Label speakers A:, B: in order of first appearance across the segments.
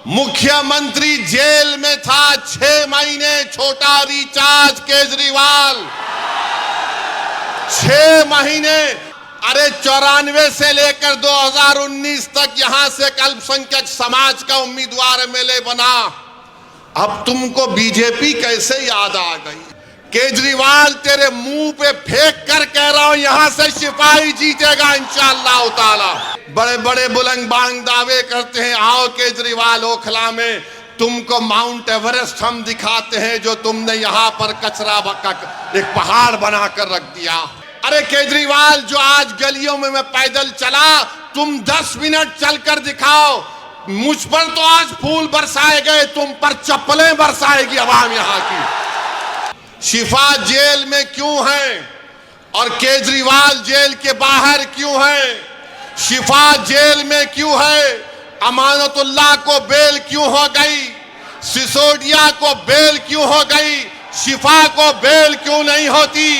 A: मुख्यमंत्री जेल में था 6 महीने, छोटा रिचार्ज केजरीवाल 6 महीने। अरे 94 से लेकर 2019 तक यहां से अल्पसंख्यक समाज का उम्मीदवार एमएलए बना। अब तुमको बीजेपी कैसे याद आ गई? केजरीवाल तेरे मुंह पे फेंक कर कह रहा हूं, यहां से सिपाही जीतेगा इंशाअल्लाह ताला। बड़े बड़े बुलंद बांग दावे करते हैं, आओ केजरीवाल ओखला में तुमको माउंट एवरेस्ट हम दिखाते हैं, जो तुमने यहां पर कचरा एक पहाड़ बनाकर रख दिया। अरे केजरीवाल, जो आज गलियों में मैं पैदल चला, तुम 10 मिनट चलकर दिखाओ। मुझ पर तो आज फूल बरसाए गए, तुम पर चप्पलें बरसाएगी आवाम यहां की। शिफा जेल में क्यों है और केजरीवाल जेल के बाहर क्यों है? शिफा जेल में क्यों है? अमानतुल्लाह को बेल क्यों हो गई? सिसोदिया को बेल क्यों हो गई? शिफा को बेल क्यों नहीं होती?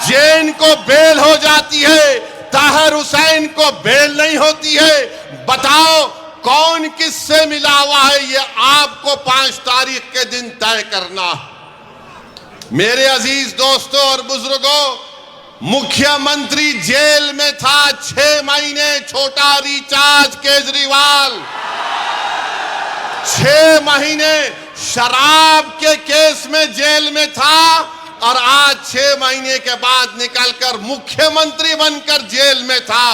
A: जैन को बेल हो जाती है, ताहिर हुसैन को बेल नहीं होती है। बताओ कौन किससे मिला हुआ है? ये आपको 5 तारीख के दिन तय करना। मेरे अजीज दोस्तों और बुजुर्गों, मुख्यमंत्री जेल में था 6 महीने, छोटा रिचार्ज केजरीवाल 6 महीने शराब के केस में जेल में था और आज 6 महीने के बाद निकलकर मुख्यमंत्री बनकर जेल में था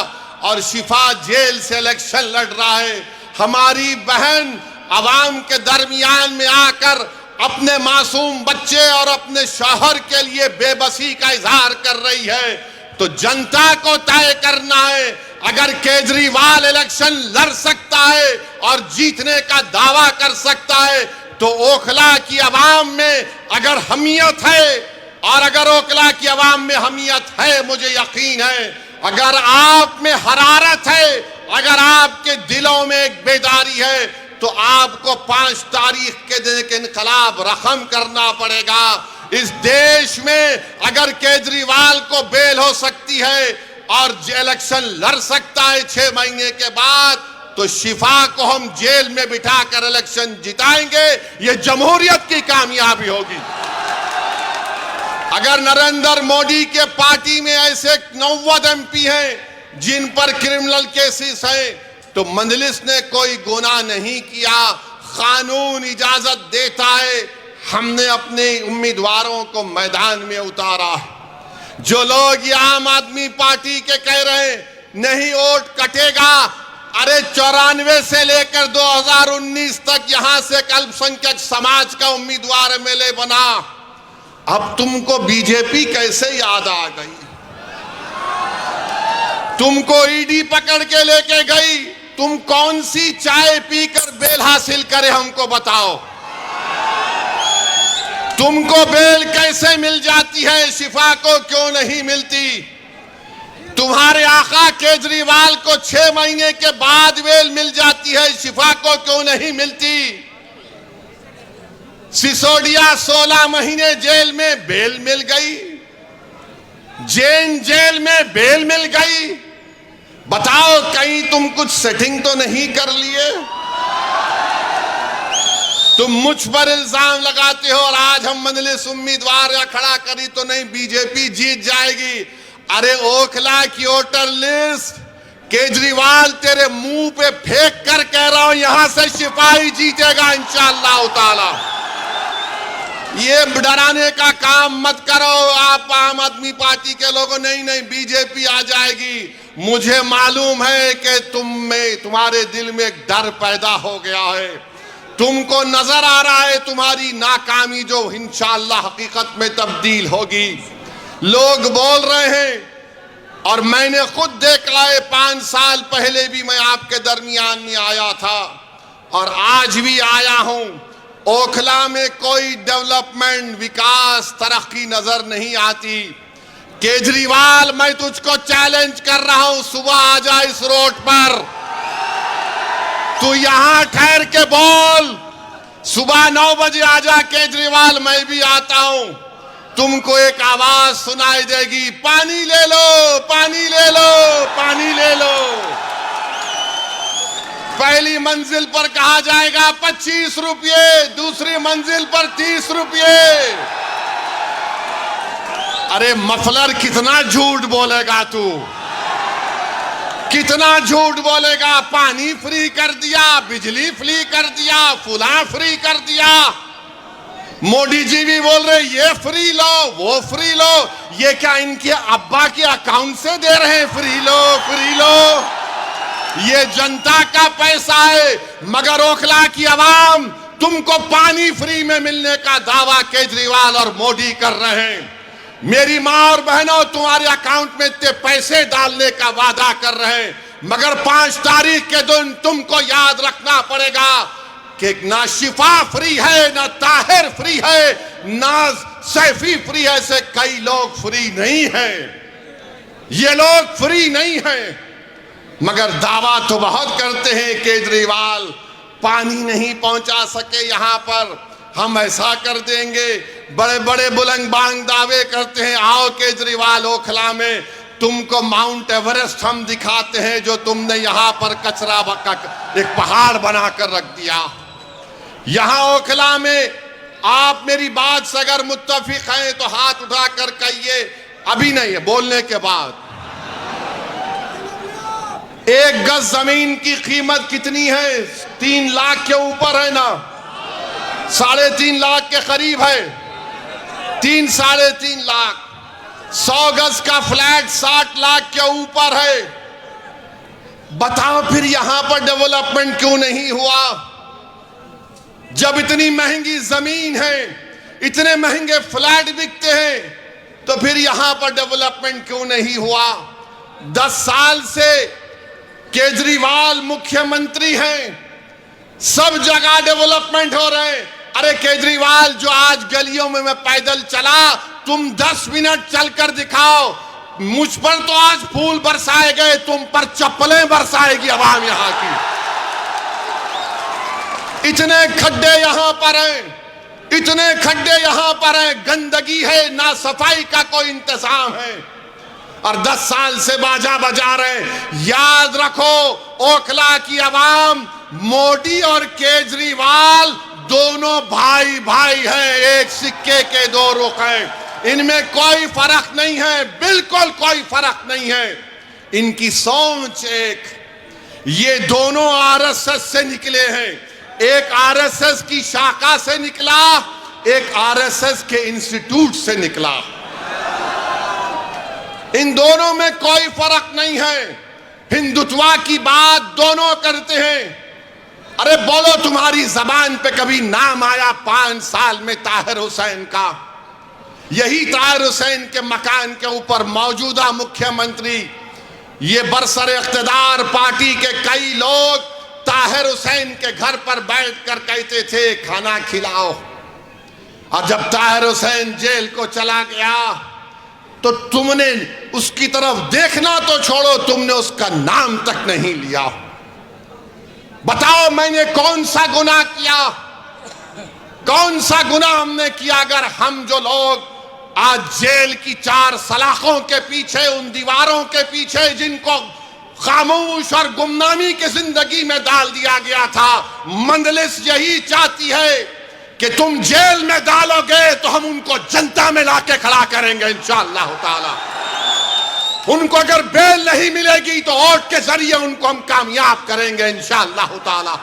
A: और शिफा जेल से इलेक्शन लड़ रहा है। हमारी बहन अवाम के दरमियान में आकर अपने मासूम बच्चे और अपने शौहर के लिए बेबसी का इजहार कर रही है। तो जनता को तय करना है। अगर केजरीवाल इलेक्शन लड़ सकता है और जीतने का दावा कर सकता है, तो ओखला की आवाम में अगर हमीयत है, और अगर ओखला की आवाम में हमीयत है, मुझे यकीन है, अगर आप में हरारत है, अगर आपके दिलों में एक बेदारी है, तो आपको 5 तारीख के दिन एक इनकलाब रकम करना पड़ेगा। इस देश में अगर केजरीवाल को बेल हो सकती है और इलेक्शन लड़ सकता है 6 महीने के बाद, तो शिफा को हम जेल में बिठाकर इलेक्शन जिताएंगे। ये जमहूरियत की कामयाबी होगी। अगर नरेंद्र मोदी के पार्टी में ऐसे 90 एमपी हैं जिन पर क्रिमिनल केसेस हैं, तो मजलिस ने कोई गुनाह नहीं किया, कानून इजाजत देता है। हमने अपने उम्मीदवारों को मैदान में उतारा। जो लोग ये आम आदमी पार्टी के कह रहे हैं नहीं वोट कटेगा, अरे 94 से लेकर 2019 तक यहां से अल्पसंख्यक समाज का उम्मीदवार एमएलए बना। अब तुमको बीजेपी कैसे याद आ गई? तुमको ईडी पकड़ के लेके गई। तुम कौन सी चाय पीकर बेल हासिल करे, हमको बताओ। तुमको बेल कैसे मिल जाती है, शिफा को क्यों नहीं मिलती? तुम्हारे आका केजरीवाल को 6 महीने के बाद बेल मिल जाती है, शिफा को क्यों नहीं मिलती? सिसोदिया 16 महीने जेल में बेल मिल गई, जैन जेल में बेल मिल गई। बताओ कहीं तुम कुछ सेटिंग तो नहीं कर लिए? तुम मुझ पर इल्जाम लगाते हो और आज हम मजलिस उम्मीदवार या खड़ा करी तो नहीं बीजेपी जीत जाएगी। अरे ओखला की वोटर लिस्ट केजरीवाल तेरे मुंह पे फेंक कर कह रहा हूं, यहां से सिपाही जीतेगा इंशाअल्लाह ताला। ये डराने का काम मत करो आप आम आदमी पार्टी के लोगों। नहीं बीजेपी आ जाएगी। मुझे मालूम है कि तुम्हारे दिल में एक डर पैदा हो गया है। तुमको नजर आ रहा है तुम्हारी नाकामी जो इंशाअल्लाह हकीकत में तब्दील होगी। लोग बोल रहे हैं और मैंने खुद देखा है, 5 साल पहले भी मैं आपके दरमियान में आया था और आज भी आया हूं। ओखला में कोई डेवलपमेंट, विकास, तरक्की नजर नहीं आती। केजरीवाल, मैं तुझको चैलेंज कर रहा हूं, सुबह आ जा इस रोड पर, तू यहां ठहर के बोल। सुबह 9 बजे आ जा केजरीवाल, मैं भी आता हूं। तुमको एक आवाज सुनाई देगी, पानी ले लो, पानी ले लो, पानी ले लो। पहली मंजिल पर कहा जाएगा 25 रुपये, दूसरी मंजिल पर 30 रुपये। अरे मफलर, कितना झूठ बोलेगा तू, कितना झूठ बोलेगा। पानी फ्री कर दिया, बिजली फ्री कर दिया, फुला फ्री कर दिया। मोदी जी भी बोल रहे ये फ्री लो, वो फ्री लो। ये क्या इनके अब्बा के अकाउंट से दे रहे हैं? फ्री लो, फ्री लो। ये जनता का पैसा है। मगर ओखला की आवाम, तुमको पानी फ्री में मिलने का दावा केजरीवाल और मोदी कर रहे हैं। मेरी मां और बहनों, तुम्हारे अकाउंट में इतने पैसे डालने का वादा कर रहे हैं, मगर 5 तारीख के दिन तुमको याद रखना पड़ेगा कि ना शिफा फ्री है, ना ताहिर फ्री है, ना सैफी फ्री है। ऐसे कई लोग फ्री नहीं हैं। ये लोग फ्री नहीं हैं, मगर दावा तो बहुत करते हैं। केजरीवाल पानी नहीं पहुंचा सके यहां पर, हम ऐसा कर देंगे। बड़े बड़े बुलंद बांग दावे करते हैं। आओ केजरीवाल, ओखला में तुमको माउंट एवरेस्ट हम दिखाते हैं, जो तुमने यहां पर कचरा एक पहाड़ बनाकर रख दिया। यहां ओखला में आप मेरी बात से अगर मुत्तफिक हैं तो हाथ उठाकर कहिए। अभी नहीं है, बोलने के बाद। 1 गज जमीन की कीमत कितनी है? 3 लाख के ऊपर है ना, 3.5 लाख के करीब है। 3-3.5 लाख। 100 गज का फ्लैट 60 लाख के ऊपर है। बताओ फिर यहां पर डेवलपमेंट क्यों नहीं हुआ? जब इतनी महंगी जमीन है, इतने महंगे फ्लैट बिकते हैं, तो फिर यहां पर डेवलपमेंट क्यों नहीं हुआ? 10 साल से केजरीवाल मुख्यमंत्री हैं, सब जगह डेवलपमेंट हो रहे हैं। अरे केजरीवाल, जो आज गलियों में मैं पैदल चला, तुम 10 मिनट चलकर दिखाओ। मुझ पर तो आज फूल बरसाए गए, तुम पर चप्पलें बरसाएगी आवाम यहां की। इतने खड्डे यहां पर हैं, इतने खड्डे यहां पर हैं, गंदगी है, ना सफाई का कोई इंतजाम है, और 10 साल से बाजा बजा रहे। याद रखो ओखला की आवाम, मोदी और केजरीवाल दोनों भाई भाई हैं, एक सिक्के के 2 रुख हैं। इनमें कोई फर्क नहीं है, बिल्कुल कोई फर्क नहीं है। इनकी सोच एक। ये दोनों आरएसएस से निकले हैं। एक आरएसएस की शाखा से निकला, एक आरएसएस के इंस्टीट्यूट से निकला। इन दोनों में कोई फर्क नहीं है। हिंदुत्व की बात दोनों करते हैं। अरे बोलो, तुम्हारी जबान पे कभी नाम आया 5 साल में ताहिर हुसैन का? यही ताहिर हुसैन के मकान के ऊपर मौजूदा मुख्यमंत्री, ये बरसर इख्तिदार पार्टी के कई लोग ताहिर हुसैन के घर पर बैठकर कहते थे खाना खिलाओ। और जब ताहिर हुसैन जेल को चला गया तो तुमने उसकी तरफ देखना तो छोड़ो, तुमने उसका नाम तक नहीं लिया। बताओ मैंने कौन सा गुनाह किया? कौन सा गुनाह हमने किया? अगर हम जो लोग आज जेल की 4 सलाखों के पीछे, उन दीवारों के पीछे जिनको खामोश और गुमनामी की जिंदगी में डाल दिया गया था, मंजलिस यही चाहती है कि तुम जेल में डालोगे तो हम उनको जनता में लाके खड़ा करेंगे इंशाअल्लाह ताला। उनको अगर बेल नहीं मिलेगी तो वोट के जरिए उनको हम कामयाब करेंगे इंशाअल्लाह ताला।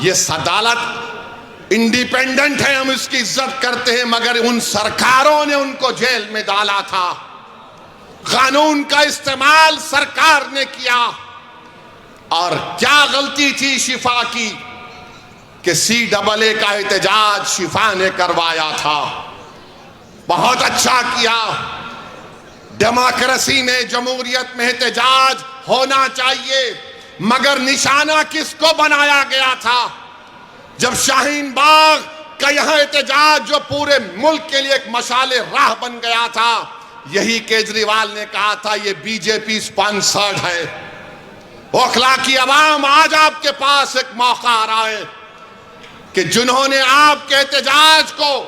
A: ये अदालत इंडिपेंडेंट है, हम इसकी इज्जत करते हैं, मगर उन सरकारों ने उनको जेल में डाला था। कानून का इस्तेमाल सरकार ने किया। और क्या गलती थी शिफा की कि CAA का एहतजाज शिफा ने करवाया था। बहुत अच्छा किया। डेमोक्रेसी में, जमहूरियत में एहतजाज होना चाहिए, मगर निशाना किसको बनाया गया था? जब शाहीन बाग का यहां एहतजाज जो पूरे मुल्क के लिए एक मशाले राह बन गया था, यही केजरीवाल ने कहा था ये बीजेपी स्पॉन्सर्ड है। ओखला की आवाम, आज आपके पास एक मौका आ रहा है कि जिन्होंने आपके एहतजाज को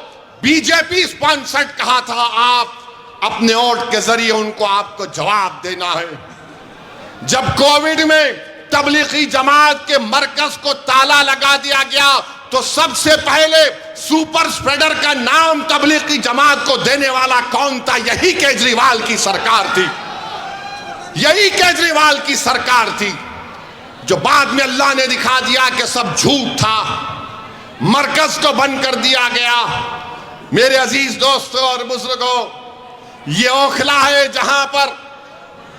A: बीजेपी स्पॉन्सर्ड कहा था, आप अपने वोट के जरिए उनको आपको जवाब देना है। जब कोविड में तबलीगी जमात के मरकज को ताला लगा दिया गया, तो सबसे पहले सुपर स्प्रेडर का नाम तबलीगी जमात को देने वाला कौन था? यही केजरीवाल की सरकार थी। यही केजरीवाल की सरकार थी, जो बाद में अल्लाह ने दिखा दिया कि सब झूठ था, मरकज को बंद कर दिया गया। मेरे अजीज दोस्तों और बुजुर्गों, ये ओखला है जहां पर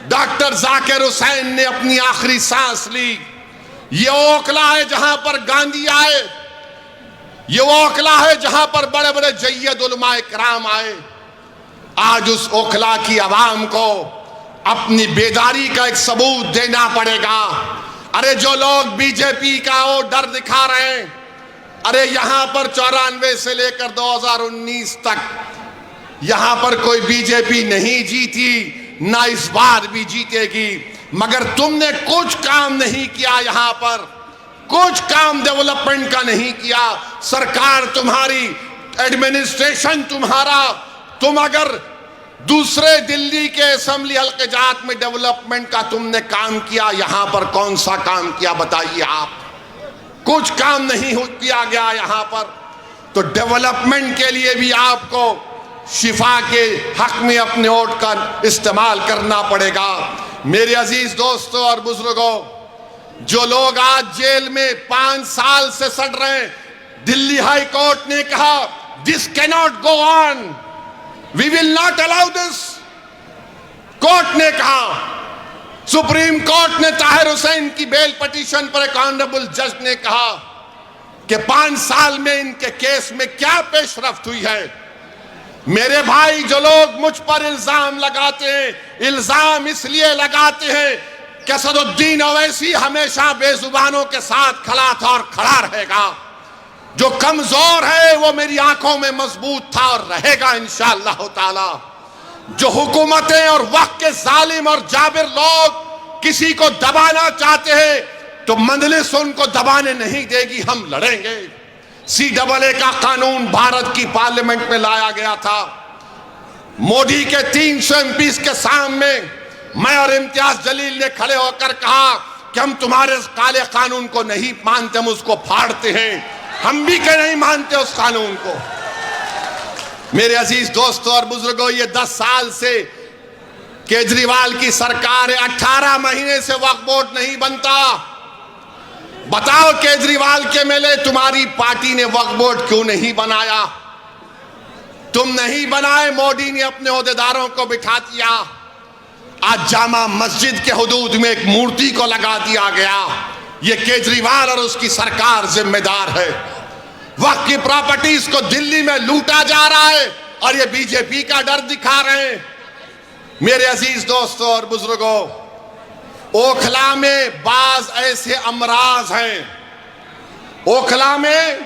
A: डॉक्टर जाकिर हुसैन ने अपनी आखिरी सांस ली। ये ओखला है जहां पर गांधी आए। ये वो ओखला है जहां पर बड़े बड़े जय्यद उलमा इकराम आए। आज उस ओखला की आवाम को अपनी बेदारी का एक सबूत देना पड़ेगा। अरे जो लोग बीजेपी का वो डर दिखा रहे हैं, अरे यहां पर 94 से लेकर 2019 तक यहां पर कोई बीजेपी नहीं जीती, ना इस बार भी जीतेगी। मगर तुमने कुछ काम नहीं किया, यहां पर कुछ काम डेवलपमेंट का नहीं किया। सरकार तुम्हारी, एडमिनिस्ट्रेशन तुम्हारा, तुम अगर दूसरे दिल्ली के असेंबली हल्के जात में डेवलपमेंट का तुमने काम किया, यहां पर कौन सा काम किया बताइए आप? कुछ काम नहीं किया गया यहां पर। तो डेवलपमेंट के लिए भी आपको शिफा के हक में अपने वोट का इस्तेमाल करना पड़ेगा। मेरे अजीज दोस्तों और बुजुर्गों, जो लोग आज जेल में 5 साल से सड़ रहे हैं, दिल्ली हाई कोर्ट ने कहा this cannot go on, we will not allow this. Court ने कहा, सुप्रीम कोर्ट ने ताहिर हुसैन की बेल पिटीशन पर एक ऑनरेबल जज ने कहा कि 5 साल में इनके केस में क्या पेशरफ्त हुई है। मेरे भाई, जो लोग मुझ पर इल्जाम लगाते हैं, इल्जाम इसलिए लगाते हैं कि असदुद्दीन ओवैसी हमेशा बेजुबानों के साथ खड़ा था और खड़ा रहेगा। जो कमजोर है वो मेरी आंखों में मजबूत था और रहेगा इंशाअल्लाह ताला। जो हुकूमतें और वक्त के जालिम और जाबिर लोग किसी को दबाना चाहते हैं, तो मंजलिस उनको दबाने नहीं देगी, हम लड़ेंगे। CAA का कानून भारत की पार्लियामेंट में लाया गया था। मोदी के 300 MPs के सामने मैं और इम्तियाज जलील ने खड़े होकर कहा कि हम तुम्हारे काले कानून को नहीं मानते, हम उसको फाड़ते हैं। हम भी क्यों नहीं मानते उस कानून को? मेरे अजीज दोस्तों और बुजुर्गों, ये 10 साल से केजरीवाल की सरकार है, 18 महीने से वक्फ बोर्ड नहीं बनता। बताओ केजरीवाल के मेले, तुम्हारी पार्टी ने वक्फ बोर्ड क्यों नहीं बनाया? तुम नहीं बनाए, मोदी ने अपने ओहदेदारों को बिठा दिया। आज जामा मस्जिद के हुदूद में एक मूर्ति को लगा दिया गया। ये केजरीवाल और उसकी सरकार जिम्मेदार है। वक्फ की प्रॉपर्टीज को दिल्ली में लूटा जा रहा है और ये बीजेपी का डर दिखा रहे हैं। मेरे अजीज दोस्तों और बुजुर्गों, ओखला में बाज ऐसे अमराज हैं, ओखला में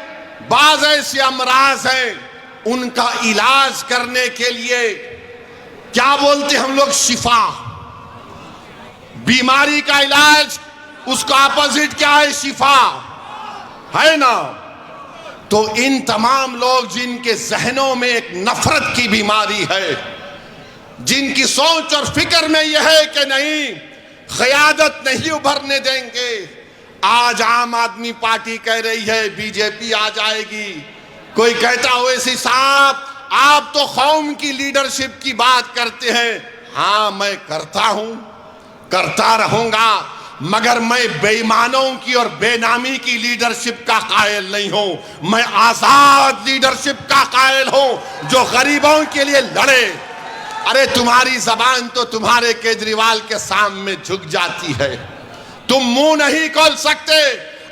A: बाज ऐसे अमराज हैं, उनका इलाज करने के लिए क्या बोलते हम लोग? शिफा। बीमारी का इलाज, उसका अपोजिट क्या है? शिफा है ना। तो इन तमाम लोग जिनके जहनों में एक नफरत की बीमारी है, जिनकी सोच और फिक्र में यह है कि नहीं, क़यादत नहीं उभरने देंगे। आज आम आदमी पार्टी कह रही है बीजेपी आ जाएगी। कोई कहता ओवैसी साहब आप तो कौम की लीडरशिप की बात करते हैं। हाँ, मैं करता हूं, करता रहूंगा, मगर मैं बेईमानों की और बेनामी की लीडरशिप का कायल नहीं हूं। मैं आजाद लीडरशिप का कायल हूं, जो गरीबों के लिए लड़े। अरे तुम्हारी जबान तो तुम्हारे केजरीवाल के सामने झुक जाती है, तुम मुंह नहीं खोल सकते।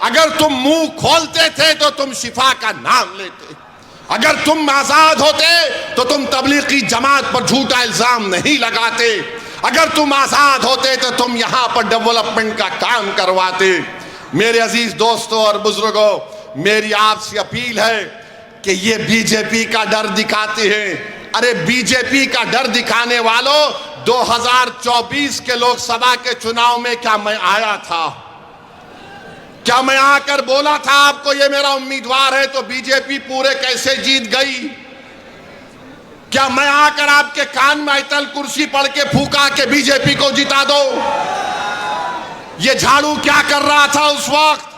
A: अगर तुम मुंह खोलते थे तो तुम शिफा का नाम लेते। अगर तुम आजाद होते तो तुम तबलीगी जमात पर झूठा इल्जाम नहीं लगाते। अगर तुम आजाद होते तो तुम यहां पर डेवलपमेंट का काम करवाते। मेरे अजीज दोस्तों और बुजुर्गों, मेरी आपसे अपील है कि ये बीजेपी का डर दिखाते हैं। अरे बीजेपी का डर दिखाने वालों, 2024 के लोकसभा के चुनाव में क्या मैं आया था? क्या मैं आकर बोला था आपको ये मेरा उम्मीदवार है, तो बीजेपी पूरे कैसे जीत गई? क्या मैं आकर आपके कान में आयतल कुर्सी पढ़ के फूका के बीजेपी को जिता दो? ये झाड़ू क्या कर रहा था उस वक्त?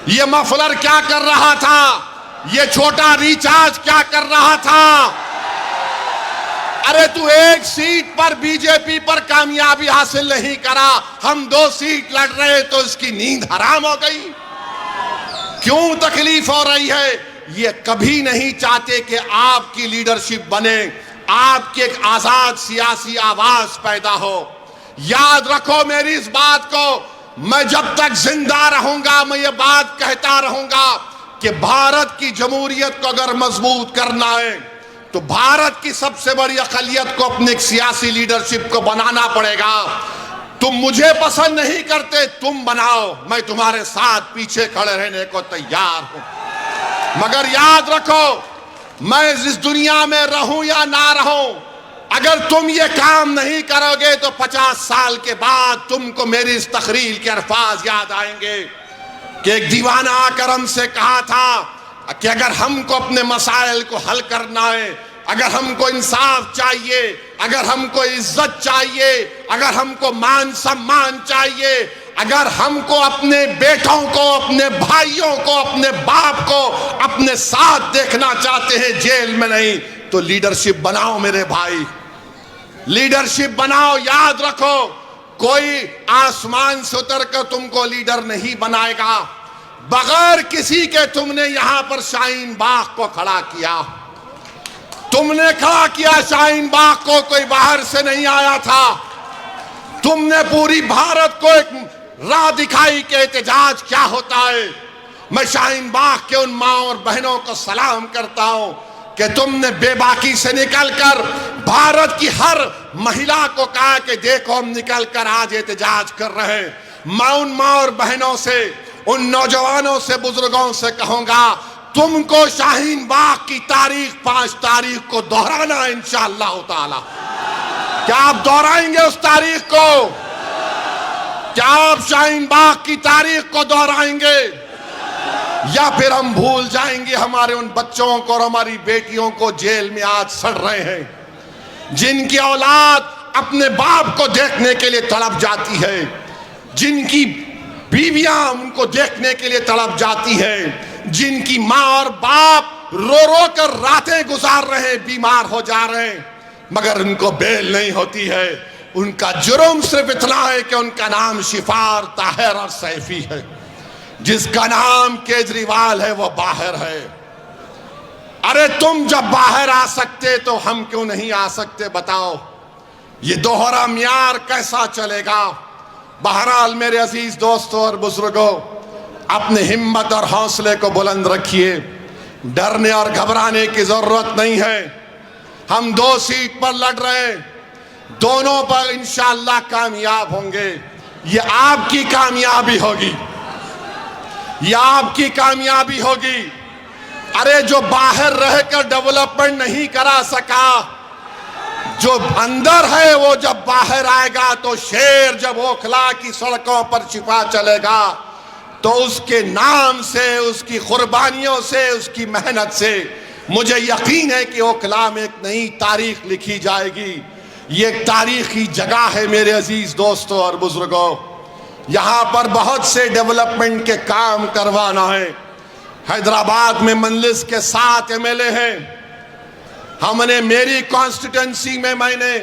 A: ये मफलर क्या कर रहा था? ये छोटा रिचार्ज क्या कर रहा था? अरे तू एक सीट पर बीजेपी पर कामयाबी हासिल नहीं करा, हम 2 सीट लड़ रहे तो इसकी नींद हराम हो गई। क्यों तकलीफ हो रही है? ये कभी नहीं चाहते कि आपकी लीडरशिप बने, आपकी एक आजाद सियासी आवाज पैदा हो। याद रखो मेरी इस बात को, मैं जब तक जिंदा रहूंगा मैं ये बात कहता रहूंगा कि भारत की जमहूरियत को अगर मजबूत करना है तो भारत की सबसे बड़ी अक़लियत को अपनी एक सियासी लीडरशिप को बनाना पड़ेगा। तुम मुझे पसंद नहीं करते, तुम बनाओ, मैं तुम्हारे साथ पीछे खड़े रहने को तैयार हूं। मगर याद रखो, मैं इस दुनिया में रहूं या ना रहूं, अगर तुम ये काम नहीं करोगे तो 50 साल के बाद तुमको मेरी इस तकरीर के अल्फाज याद आएंगे कि एक दीवाना आकर हमसे कहा था कि अगर हमको अपने मसाइल को हल करना है, अगर हमको इंसाफ चाहिए, अगर हमको इज्जत चाहिए, अगर हमको मान सम्मान चाहिए, अगर हमको अपने बेटों को, अपने भाइयों को, अपने बाप को अपने साथ देखना चाहते हैं, जेल में नहीं, तो लीडरशिप बनाओ मेरे भाई, लीडरशिप बनाओ। याद रखो, कोई आसमान से उतर कर तुमको लीडर नहीं बनाएगा। बगैर किसी के तुमने यहां पर शाहीन बाग को खड़ा किया, तुमने खड़ा किया शाहीन बाग को, कोई बाहर से नहीं आया था। तुमने पूरी भारत को एक राह दिखाई कि एहतजाज क्या होता है। मैं शाहीन बाग के उन माँ और बहनों को सलाम करता हूं कि तुमने बेबाकी से निकलकर भारत की हर महिला को कहा कि देखो हम निकलकर आज एहतजाज कर रहे हैं। मैं उन माँ और बहनों से, उन नौजवानों से, बुजुर्गों से कहूंगा, तुमको शाहीन बाग की तारीख 5 तारीख को दोहराना है इंशाअल्लाह ताला। क्या आप दोहराएंगे उस तारीख को? क्या आप शाहीन बाग की तारीख को दोहराएंगे, या फिर हम भूल जाएंगे हमारे उन बच्चों को और हमारी बेटियों को जेल में आज सड़ रहे हैं, जिनकी औलाद अपने बाप को देखने के लिए तड़प जाती है, जिनकी बीवियां उनको देखने के लिए तड़प जाती है, जिनकी माँ और बाप रो रो कर रातें गुजार रहे हैं, बीमार हो जा रहे हैं, मगर उनको बेल नहीं होती है। उनका जुर्म सिर्फ इतना है कि उनका नाम शिफार, ताहिर और सैफी है। जिसका नाम केजरीवाल है वो बाहर है। अरे तुम जब बाहर आ सकते तो हम क्यों नहीं आ सकते बताओ? ये दोहरा म्यार कैसा चलेगा? बहरहाल मेरे अजीज दोस्तों और बुजुर्गों, अपने हिम्मत और हौसले को बुलंद रखिए, डरने और घबराने की जरूरत नहीं है। हम 2 सीट पर लड़ रहे हैं, दोनों पर इंशाअल्लाह कामयाब होंगे। ये आपकी कामयाबी होगी, ये आपकी कामयाबी होगी। अरे जो बाहर रहकर डेवलपमेंट नहीं करा सका, जो अंदर है वो जब बाहर आएगा तो शेर जब ओखला की सड़कों पर छिपा चलेगा तो उसके नाम से, उसकी कुर्बानियों से, उसकी मेहनत से मुझे यकीन है कि ओखला में एक नई तारीख लिखी जाएगी। ये एक तारीखी जगह है मेरे अजीज दोस्तों और बुजुर्गों। यहाँ पर बहुत से डेवलपमेंट के काम करवाना है। हैदराबाद में मंजलिस के 7 MLA हैं। हमने मेरी कॉन्स्टिट्यूंसी में मैंने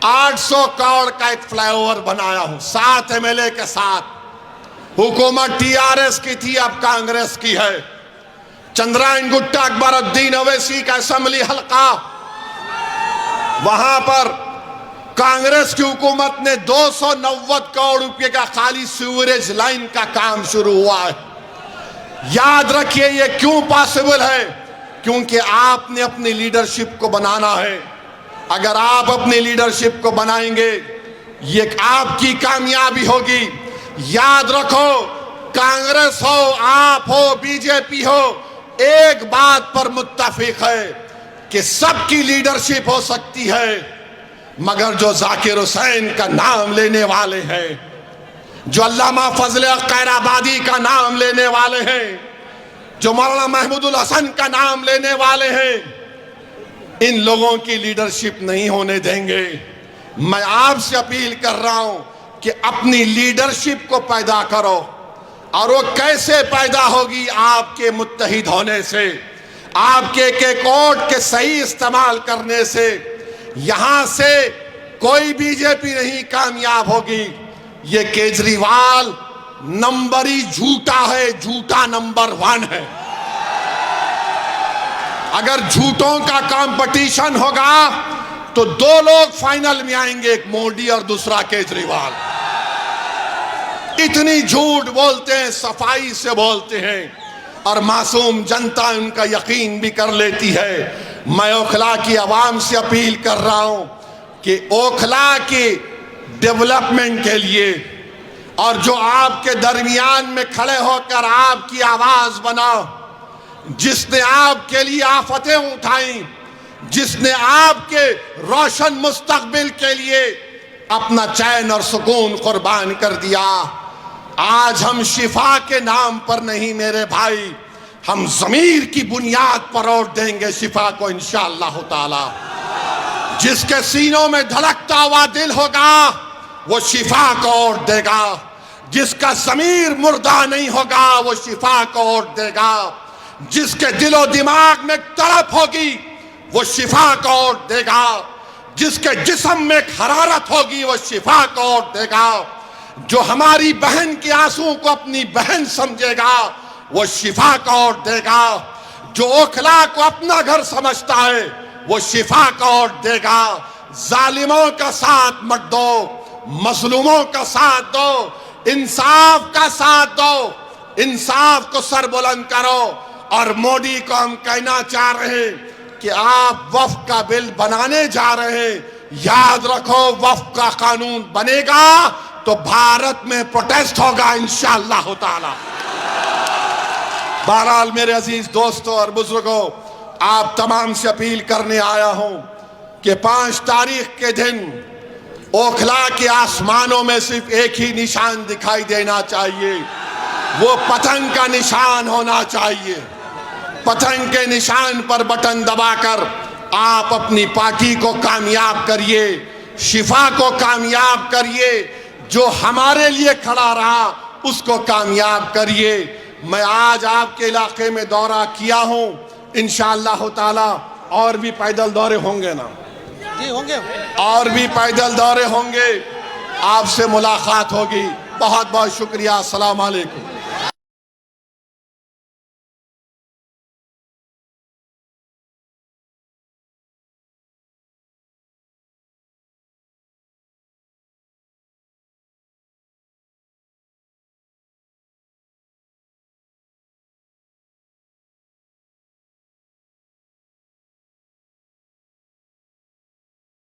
A: 800 करोड़ का एक फ्लाईओवर बनाया हूं 7 MLA के साथ। हुकूमत TRS की थी, अब कांग्रेस की है। चंद्रायन गुट्टा अकबरुद्दीन ओवैसी का असेंबली हल्का, वहां पर कांग्रेस की हुकूमत ने 290 करोड़ रुपए का खाली सीवरेज लाइन का काम शुरू हुआ है। याद रखिए ये क्यों पॉसिबल है? क्योंकि आपने अपनी लीडरशिप को बनाना है। अगर आप अपनी लीडरशिप को बनाएंगे, ये आपकी कामयाबी होगी। याद रखो, कांग्रेस हो, आप हो, बीजेपी हो, एक बात पर मुत्तफिक है कि सबकी लीडरशिप हो सकती है, मगर जो जाकिर हुसैन का नाम लेने वाले हैं, जो अल्लामा फजल खैराबादी का नाम लेने वाले हैं, जो मौलाना महमूदुल हसन का नाम लेने वाले हैं, इन लोगों की लीडरशिप नहीं होने देंगे। मैं आपसे अपील कर रहा हूं कि अपनी लीडरशिप को पैदा करो, और वो कैसे पैदा होगी? आपके मुत्तहिद होने से, आपके एक वोट के सही इस्तेमाल करने से। यहां से कोई बीजेपी नहीं कामयाब होगी। ये केजरीवाल नंबरी झूठा है, झूठा नंबर 1 है। अगर झूठों का कंपटीशन होगा तो 2 लोग फाइनल में आएंगे, एक मोदी और दूसरा केजरीवाल। इतनी झूठ बोलते हैं, सफाई से बोलते हैं, और मासूम जनता उनका यकीन भी कर लेती है। मैं ओखला की आवाम से अपील कर रहा हूं कि ओखला की डेवलपमेंट के लिए, और जो आपके दरमियान में खड़े होकर आपकी आवाज बना, जिसने आपके लिए आफतें उठाई, जिसने आपके रोशन मुस्तकबिल के लिए अपना चैन और सुकून कुर्बान कर दिया, आज हम शिफा के नाम पर नहीं मेरे भाई, हम ज़मीर की बुनियाद पर वोट देंगे शिफा को इंशाअल्लाह ताला। जिसके सीनों में धड़कता हुआ दिल होगा वो शिफा को वोट देगा। जिसका ज़मीर मुर्दा नहीं होगा वो शिफा को वोट देगा। जिसके दिलो दिमाग में तड़प होगी वो शिफा को वोट देगा। जिसके जिस्म में हरारत होगी वो शिफा को वोट देगा। जो हमारी बहन के आंसुओं को अपनी बहन समझेगा वो शिफा को वोट देगा। जो ओखला को अपना घर समझता है वो शिफा को वोट देगा। जालिमों का साथ मत दो, मजलूमों का साथ दो, इंसाफ का साथ दो, इंसाफ को सर बुलंद करो। और मोदी को हम कहना चाह रहे हैं कि आप वक्फ का बिल बनाने जा रहे हैं, याद रखो वक्फ का कानून बनेगा तो भारत में प्रोटेस्ट होगा इंशाअल्लाह ताला। बहरहाल मेरे अजीज दोस्तों और बुजुर्गों, आप तमाम से अपील करने आया हूं कि 5 तारीख के दिन ओखला के आसमानों में सिर्फ एक ही निशान दिखाई देना चाहिए, वो पतंग का निशान होना चाहिए। पतंग के निशान पर बटन दबाकर आप अपनी पार्टी को कामयाब करिए, शिफा को कामयाब करिए, जो हमारे लिए खड़ा रहा उसको कामयाब करिए। मैं आज आपके इलाके में दौरा किया हूं, इंशाअल्लाह ताला और भी पैदल दौरे होंगे ना जी, होंगे और भी पैदल दौरे होंगे, आपसे मुलाकात होगी। बहुत बहुत शुक्रिया। अस्सलाम वालेकुम।